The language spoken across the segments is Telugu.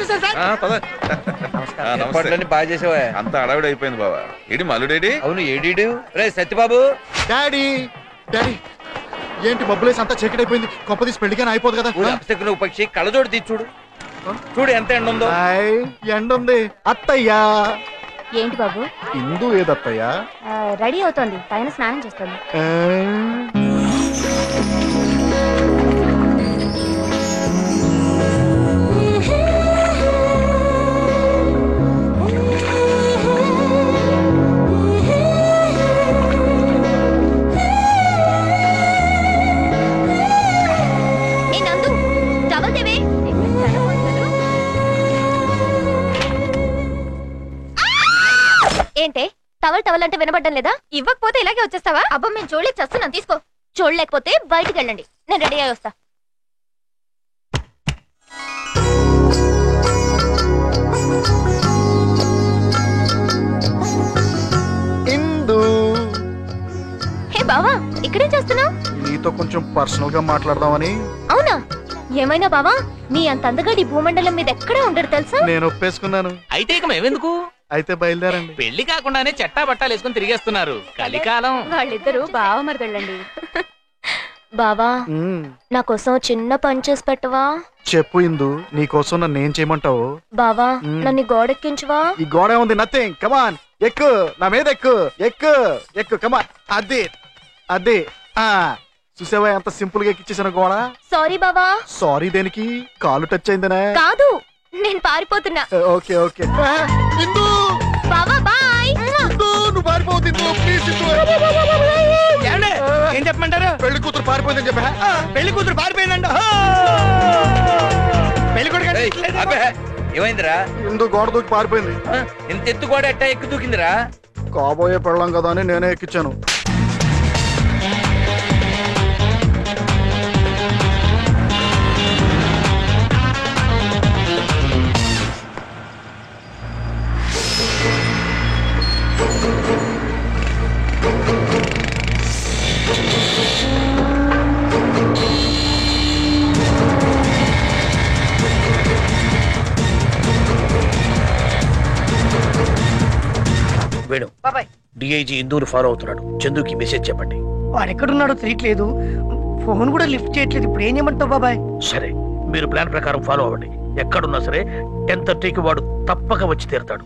వచ్చేసారు సార్. బాగా చేసావా? అంత అడవిడి అయిపోయింది బాబా. ఏడి మల్లుడేడి? అవును ఏడీడు. రే సత్యబాబు. డాడీ డాడీ ఏంటి మబ్బులేసి అంతా చీకటైపోయింది. కొంపదీసి పెళ్లిగానే అయిపోదు కదా. నువ్వు పక్షి కళ్ళజోడు తీసి చూడు. చూడు ఎంత ఎండ ఉందో. ఎండ ఉంది. అత్తయ్యా. ఏంటి బాబు? ఇందు ఏదత్తయ్యా? రెడీ అవుతోంది, పైన స్నానం చేస్తుంది. ఏంటే టవల్ టవల్ అంటే వినబడ్డం లేదా? ఇవ్వకపోతే ఇలాగే వచ్చేస్తావా? అబ్బా మేము చూడలేక చేస్తున్నాం, తీసుకో. చూడలేకపోతే బయటికి వెళ్ళండి, నేను రెడీ అయ్యి వస్తా. హే బావా, ఇక్కడేం చేస్తున్నావు? నీతో కొంచెం పర్సనల్ గా మాట్లాడదామని. అవునా? ఏమైనా బావా, నీ అంత అందగాడి భూమండలం మీద ఎక్కడే ఉండరు తెలుసా? నేను ఒప్పేసుకున్నాను. అయితే ఇక మేమెందుకు? అయితే బయలుదేరండి. పెళ్లి కాకుండానే చట్టా బట్టాలు వేసుకుని తిరిగేస్తున్నారు. కలికాలం. వాళ్ళిద్దరూ బావ మరదళ్ళండి. బావా, నా కోసం చిన్న పని చేసి పెట్టవా? చెప్పు ఇందు, నీ కోసం నన్ను ఏం చేయమంటావు? బావా, నన్ను గోడెక్కించవా? ఈ గోడ ఉంది, నథింగ్. కమాన్, ఎక్కు, నా మీద ఎక్కు, ఎక్కు ఎక్కు, కమాన్. అదే అదే. చూసావా ఎంత సింపుల్ గా ఎక్కిచ్చేసాను గోడ. సారీ బావా. సారీ దేనికి? కాలు టచ్ అయిందనే. కాదు, నేను పారిపోతున్నా. Okay okay. ఇందు బావా బాయ్. నువ్వు పారిపోతుంది. ఏం చెప్పమంటారు? పెళ్లి కూతురు పారిపోయిందని చెప్పా. పెళ్లి కూతురు పారిపోయిందంట. పెళ్లి కొడుకు ఏమైందిరా? ఇందు గోడ దూకి పారిపోయింది. ఇంత ఎత్తు గోడ ఎట్టా ఎక్కు దూకిందిరా? కాబోయే పెళ్ళం కదా అని నేనే ఎక్కించాను. వేణు, డిఐజీ ఇందూరు ఫాలో అవుతున్నాడు. చందుకి మెసేజ్ చెప్పండి. వాడు ఎక్కడున్నాడో తెలియట్లేదు, ఫోన్ కూడా లిఫ్ట్ చేయట్లేదు. ఇప్పుడు ఏం చేయమంటావు బాబాయ్? సరే, మీరు ప్లాన్ ప్రకారం ఫాలో అవ్వండి. ఎక్కడున్నా సరే 10:30కి వాడు తప్పక వచ్చి తీరుతాడు.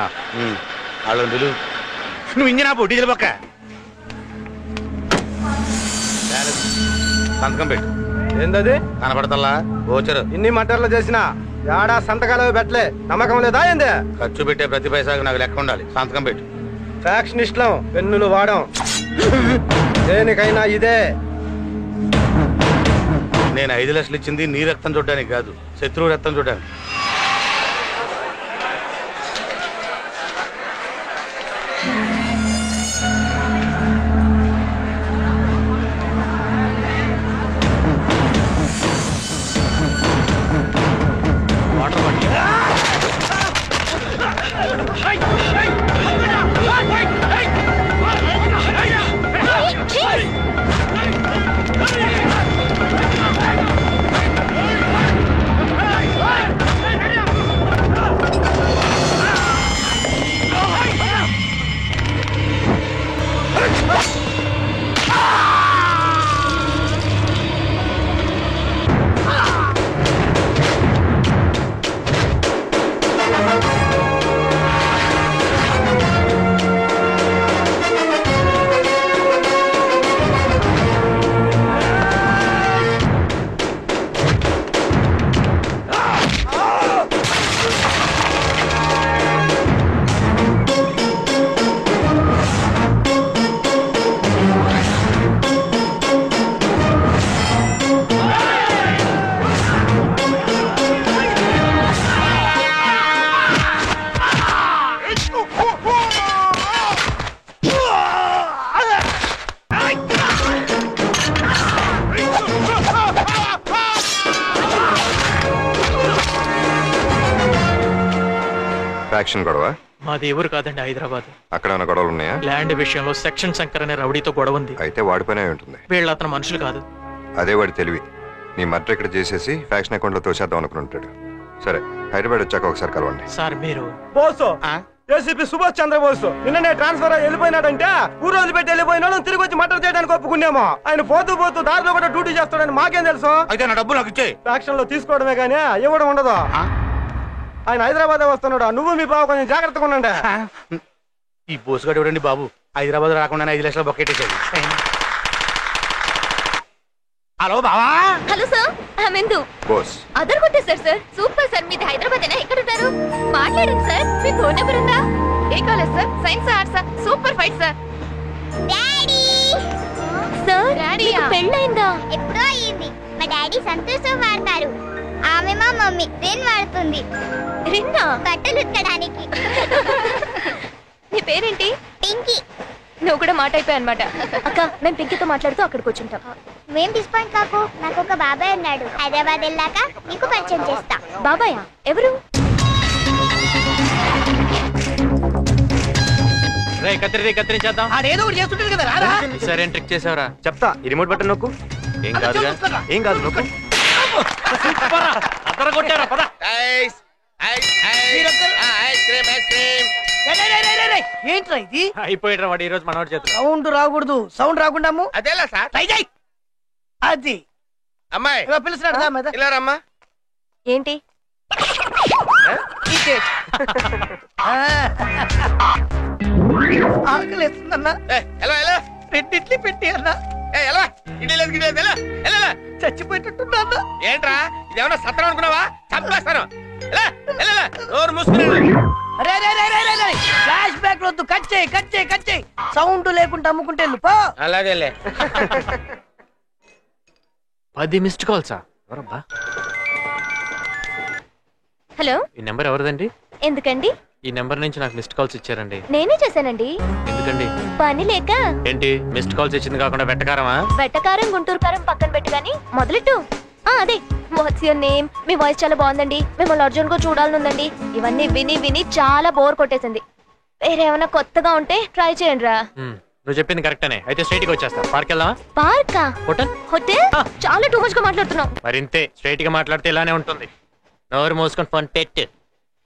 వస్తానా వాళ్ళు నిలు నువ్వు ఇంజిన్ ఆపు డీజిల్ పక్క సంతకం పెట్టు ఏందది కనపడతల్లా ఓచరు ఇన్ని మటర్లు చేసినా ఏడా సంతకాలు పెట్టలే నమ్మకం లేదా ఏంది ఖర్చు పెట్టే ప్రతి పైసాకు నాకు లెక్క ఉండాలి సంతకం పెట్టు ఫ్యాక్షనిస్టులం పెన్నులు వాడం దేనికైనా ఇదే నేను 5 లక్షలు ఇచ్చింది నీ రక్తం చూడడానికి కాదు శత్రువు రక్తం చూడడానికి వాటర్ బాటిల్ ఫ్యాక్షన్ గొడవ మాది ఎవరు కాదండి హైదరాబాద్. అక్కడ ఏమైనా గొడవలు ఉన్నాయా? ల్యాండ్ విషయంలో సెక్షన్ శంకర్ అనే రౌడీతో గొడవ ఉంది. అయితే వాడిపోయినే ఉంటుంది. వీళ్ళు అతను మనుషులు కాదు. అదే వాడి తెలివి. నీ మర్డర్ ఇక్కడ చేసేసి ఫ్యాక్షన్ అకౌంట్ లో తోసేద్దాం అనుకుని ఉంటాడు. సరే హైదరాబాద్ వచ్చాక ఒకసారి కలవండి. సార్ మీరు బోసు ఏసీపీ సుభాష్ చంద్రబోస్ నిన్ననే ట్రాన్స్ఫర్ అయ్యి వెళ్ళిపోయినాడంటే ఊరు వదిలిపెట్టి వెళ్ళిపోయినాడు. తిరిగి వచ్చి మర్డర్ చేయడానికి ఒప్పుకున్నామో. ఆయన పోతూ పోతూ దారిలో కూడా డ్యూటీ చేస్తాడని మాకేం తెలుసు. అయితే నా డబ్బు నాకు ఇచ్చే. ఫ్యాక్షన్ లో తీసుకోవడమే కానీ ఇవ్వడం ఉండదు. ఆయన హైదరాబాద్ వస్తున్నాడు. నువ్వు మీ బాబు కొంచెం జాగ్రత్తగా ఉండండి. ఈ బోసుగాడు ఎవడండి బాబు? హైదరాబాద్ రాకుండా 5 లక్షలు బొక్కెట్టేసాడు. హలో బావా. హలో సార్, ఇందు బోస్ అదర్ కొట్టేశారు సార్. Super sir. మీది హైదరాబాద్ అయినా ఎక్కడ ఉంటారు? మాట్లాడండి సార్. మీ ఫోన్ నెంబర్ ఉందా? ఏ college sir? Science arts? Super fight sir. Daddy sir మీకు పెళ్ళైందా? ఎప్పుడో అయ్యింది. మా డాడీ సంతోషం వాడతారు. ఆమె మా మమ్మీ రిన్ వాడుతుంది. రిన్నా? బట్టలు ఉతకడానికి. నీ పేరేంటి? పింకీ. నువ్వు కూడా మాట అయిపోయా అనమాట. అక్క మేము పింకీతో మాట్లాడుతూ అక్కడికి వచ్చుంటాం. మేం డిస్పాయింట్ కాకు. నాకు ఒక బాబాయ్ ఉన్నాడు. హైదరాబాద్ వెళ్ళాక నీకు పరిచయం చేస్తా. బాబాయా? ఎవరు? రే కత్తిరించేద్దాం. ఆడేదో ఒకటి చేస్తుంటాడు కదా రారా. సరే ట్రిక్ చేసావరా? చెప్తా. ఈ రిమోట్ బటన్ నొక్కు. ఏం కాదుగా. ఏం కాదు నొక్కు. అతర కొట్టారా? పద. ఏంట్రా ఇది? అయిపోయాడు వాడు ఈ రోజు మనోడి చేతులు. సౌండ్ రాకూడదు. సౌండ్ రాకుండా అదేలా సార్. ట్రై చేయి. అది అమ్మాయి పిలుస్తున్నాడు. ఇలా రమ్మా. ఏంటి? ఆకలిస్తుందన్నా. ఎలా ఎలా రెండిట్లు పెట్టి అన్నా. ఎలా ఇడ్లీ లేదు ఎలా ఎలా చచ్చిపోయేటట్టున్నా అన్న. ఏంట్రా ఇదేమన్నా సత్రం అనుకున్నావా? చంపేస్తాను. నోరు మూసుకుని ఫ్లాష్ బ్యాక్ వద్దు. కట్ చేయి. సౌండ్ లేకుండా అమ్ముకుంటే పో. అలాగేలే. 10 మిస్డ్ కాల్సా? ఎవరబ్బా? హలో, ఈ నెంబర్ ఎవరిదండి? ఎందుకండి? ఈ నెంబర్ నుంచి నాకు మిస్డ్ కాల్స్ ఇచ్చారండి. నేనే చేశానండి. ఎందుకండి? పని లేక. ఏంటి మిస్డ్ కాల్స్ ఇచ్చింది కాకుండా వెట్టకారమా? వెట్టకారం గుంటూరు కారం పక్కన పెట్టు గాని మొదలెట్టు. అదే what's your name, me voice చాలా బాగుందండి, మిమ్మల్ని అర్జున్ గా చూడాలనుందండి. ఇవన్నీ విని విని చాలా బోర్ కొట్టేసింది. వేరేమైనా కొత్తగా ఉంటే ట్రై చేయండి రా. నువ్వు చెప్పింది కరెక్టనే. అయితే స్ట్రైట్ గా వచ్చేస్తా. పార్క్ వెళ్దామా? పార్కా? హోటల్? హోటల్ చాలా టూ మచ్ గా మాట్లాడుతున్నావు. మరింతే స్ట్రైట్ గా మాట్లాడితే ఇలానే ఉంటుంది. నోరు మూసుకొని ఫోన్ పెట్టు.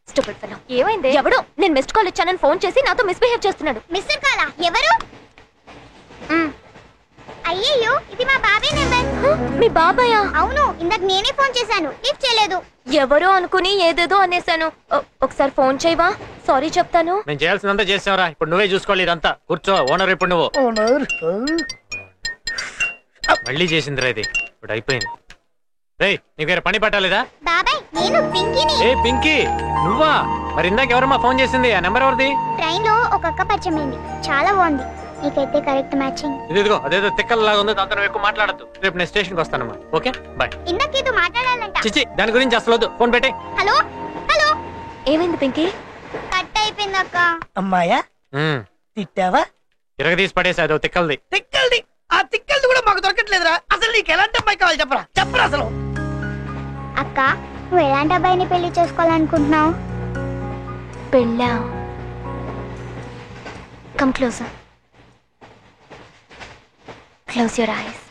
Stupid fellow. ఏమైంది? ఎవడో నేను మిస్డ్ కాల్ ఇచ్చానని ఫోన్ చేసి నాతో మిస్బిహేవ్ చేస్తున్నాడు. మిస్టర్ కాలా? ఎవరు? అయ్యయ్యో, ఇది మా బాబాయ్ నెంబర్. మీ బాబాయా? అవును, ఇందాక నేనే ఫోన్ చేశాను, లిఫ్ట్ చేయలేదు. ఎవరో అనుకుని ఏదేదో అనేసాను. ఒకసారి ఫోన్ చేయవా? సారీ చెప్తాను. నేను చేయాల్సినంతా చేసావురా, ఇప్పుడు నువ్వే చూసుకోవాలి ఇదంతా. కూర్చో ఓనర్. ఇప్పుడు నువ్వు మళ్ళీ చేసిందిరా ఇది, ఇప్పుడు అయిపోయింది. రేయ్ నీకు వేరే పని పట్టాలేదా? బాబాయ్ నేను పింకీని. ఏ పింకీ నువ్వా? మరి ఇందాక ఎవరమ్మా ఫోన్ చేసింది? ఆ నెంబర్ ఎవరిది? ట్రైన్ లో ఒక అక్క పరిచయమైంది, చాలా బాగుంది. నీకైతే కరెక్ట్ మ్యాచింగ్. ఇదిగో అదేదో తిక్కల్లాగా ఉంది, దాంతో నువ్వు ఎక్కువ మాట్లాడద్దు. రేపు నేను స్టేషన్కి వస్తానమ్మా. Okay bye. ఇందాకేదో మాట్లాడాలంట. చిచ్చి దాని గురించి అసలు వద్దు, ఫోన్ పెట్టే. Hello hello. ఏమైంది పింకీ? కట్ అయిపోయింది అక్క. అమ్మాయా తిట్టావా? తిరగదీసి పడేసి అదో తిక్కల్ది. తిక్కల్ది? ఆ తిక్కల్ది కూడా మాకు దొరకట్లేదురా. అసలు నీకు ఎలాంటి అమ్మాయి కావాలి చెప్పరా, చెప్పరా అసలు. అక్క నువ్వు ఎలాంటి అబ్బాయిని పెళ్లి చేసుకోవాలనుకుంటున్నావు? పెళ్ళా? Come closer. Close your eyes.